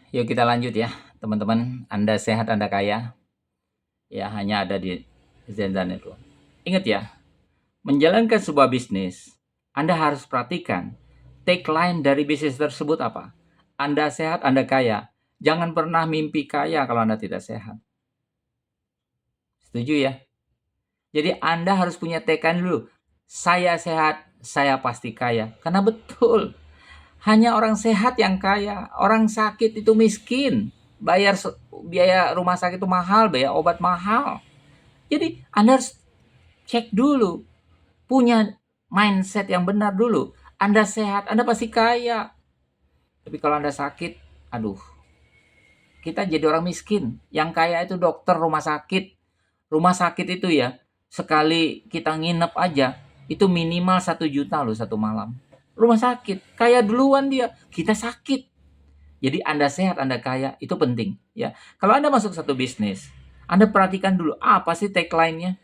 Yuk kita lanjut ya, teman-teman. Anda sehat, Anda kaya. Ya, hanya ada di Zenza Network. Ingat ya, menjalankan sebuah bisnis, Anda harus perhatikan tagline dari bisnis tersebut apa. Anda sehat, Anda kaya. Jangan pernah mimpi kaya kalau Anda tidak sehat. Setuju ya? Jadi Anda harus punya tagline dulu. Saya sehat, saya pasti kaya. Karena betul, hanya orang sehat yang kaya. Orang sakit itu miskin. Biaya rumah sakit itu mahal, biaya obat mahal. Jadi Anda harus cek dulu. Punya mindset yang benar dulu. Anda sehat, Anda pasti kaya. Tapi kalau Anda sakit, aduh, kita jadi orang miskin. Yang kaya itu dokter rumah sakit. Rumah sakit itu ya, sekali kita nginep aja, itu minimal 1 juta loh satu malam. Rumah sakit, kaya duluan dia, kita sakit. Jadi Anda sehat, Anda kaya, itu penting ya. Kalau Anda masuk satu bisnis, Anda perhatikan dulu apa sih tagline-nya?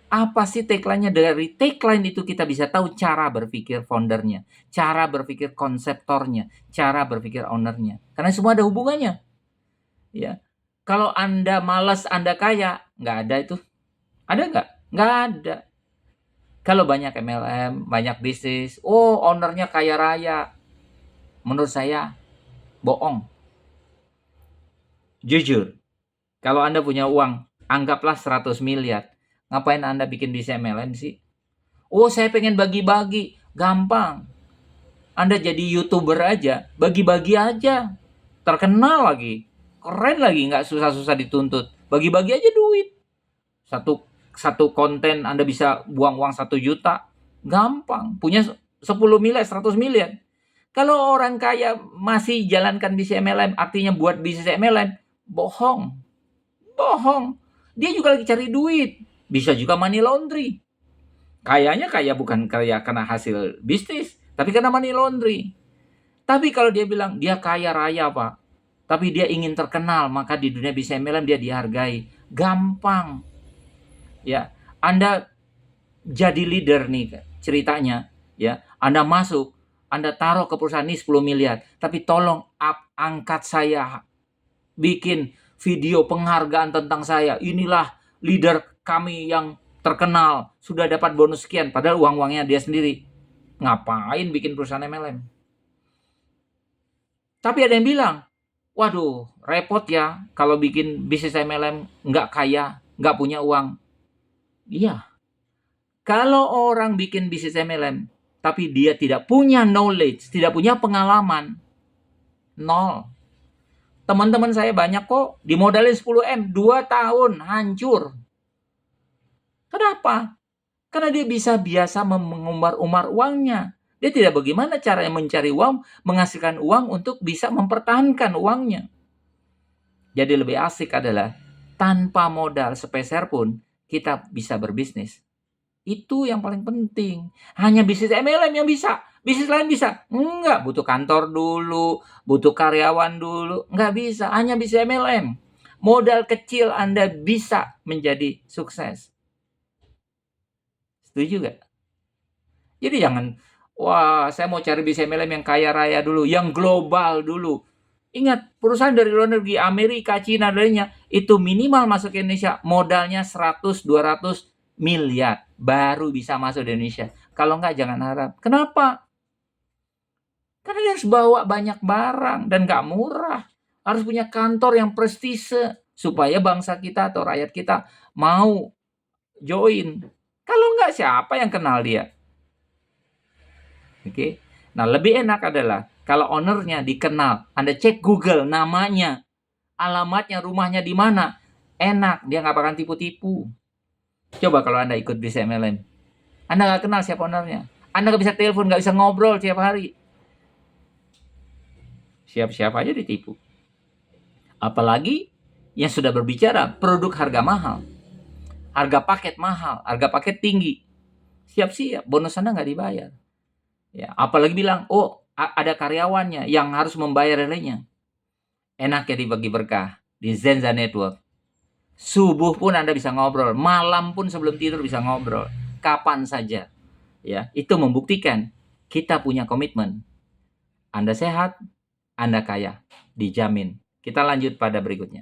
Apa sih tagline-nya? Dari tagline itu kita bisa tahu cara berpikir foundernya, cara berpikir konseptornya, cara berpikir ownernya. Karena semua ada hubungannya ya. Kalau Anda malas, Anda kaya, nggak ada itu. Ada nggak? Nggak ada. Kalau banyak MLM, banyak bisnis, oh ownernya kaya raya. Menurut saya, bohong. Jujur, kalau Anda punya uang, anggaplah 100 miliar. Ngapain Anda bikin bisnis MLM sih? Oh, saya pengen bagi-bagi. Gampang. Anda jadi YouTuber aja, bagi-bagi aja. Terkenal lagi. Keren lagi, nggak susah-susah dituntut. Bagi-bagi aja duit. Satu satu konten Anda bisa buang uang 1 juta. Gampang. Punya 10 miliar, 100 miliar. Kalau orang kaya masih jalankan bisnis MLM, artinya buat bisnis MLM, bohong. Bohong. Dia juga lagi cari duit. Bisa juga money laundry. Kayaknya kaya bukan kaya karena hasil bisnis, tapi karena money laundry. Tapi kalau dia bilang dia kaya raya, Pak, tapi dia ingin terkenal, maka di dunia bisnis MLM dia dihargai. Gampang. Ya, Anda jadi leader nih ceritanya, ya. Anda masuk, Anda taruh ke perusahaan ini 10 miliar, tapi tolong angkat saya, bikin video penghargaan tentang saya. Inilah leader kami yang terkenal, sudah dapat bonus sekian, padahal uang-uangnya dia sendiri. Ngapain bikin perusahaan MLM? Tapi ada yang bilang, waduh, repot ya kalau bikin bisnis MLM nggak kaya, nggak punya uang. Iya, kalau orang bikin bisnis MLM, tapi dia tidak punya knowledge, tidak punya pengalaman, nol. Teman-teman saya banyak kok, dimodalin 10M, 2 tahun, hancur. Kenapa? Karena dia biasa mengumbar-umbar uangnya. Dia tidak bagaimana caranya mencari uang, menghasilkan uang untuk bisa mempertahankan uangnya. Jadi lebih asik adalah tanpa modal sepeser pun kita bisa berbisnis. Itu yang paling penting. Hanya bisnis MLM yang bisa. Bisnis lain bisa? Enggak. Butuh kantor dulu, butuh karyawan dulu. Enggak bisa. Hanya bisnis MLM. Modal kecil Anda bisa menjadi sukses. Setuju nggak? Jadi jangan, wah saya mau cari bisnis MLM yang kaya raya dulu, yang global dulu. Ingat, perusahaan dari luar negeri, Amerika, Cina, dan lainnya, itu minimal masuk ke Indonesia, modalnya 100-200 miliar. Baru bisa masuk di Indonesia. Kalau enggak, jangan harap. Kenapa? Karena dia harus bawa banyak barang, dan enggak murah. Harus punya kantor yang prestise, supaya bangsa kita atau rakyat kita mau join. Kalau enggak, siapa yang kenal dia? Oke. Nah, lebih enak adalah kalau ownernya dikenal. Anda cek Google namanya, alamatnya, rumahnya di mana. Enak, dia nggak bakalan tipu-tipu. Coba kalau Anda ikut bisnis MLM. Anda nggak kenal siapa ownernya. Anda nggak bisa telepon, nggak bisa ngobrol tiap hari. Siap-siap aja ditipu. Apalagi yang sudah berbicara produk harga mahal. Harga paket mahal, harga paket tinggi. Siap-siap, bonus Anda nggak dibayar. Ya, apalagi bilang, oh ada karyawannya yang harus membayar lainnya. Enak ya dibagi berkah di Zenza Network. Subuh pun Anda bisa ngobrol, malam pun sebelum tidur bisa ngobrol, kapan saja. Ya, itu membuktikan kita punya komitmen. Anda sehat, Anda kaya. dijamin. Kita lanjut pada berikutnya.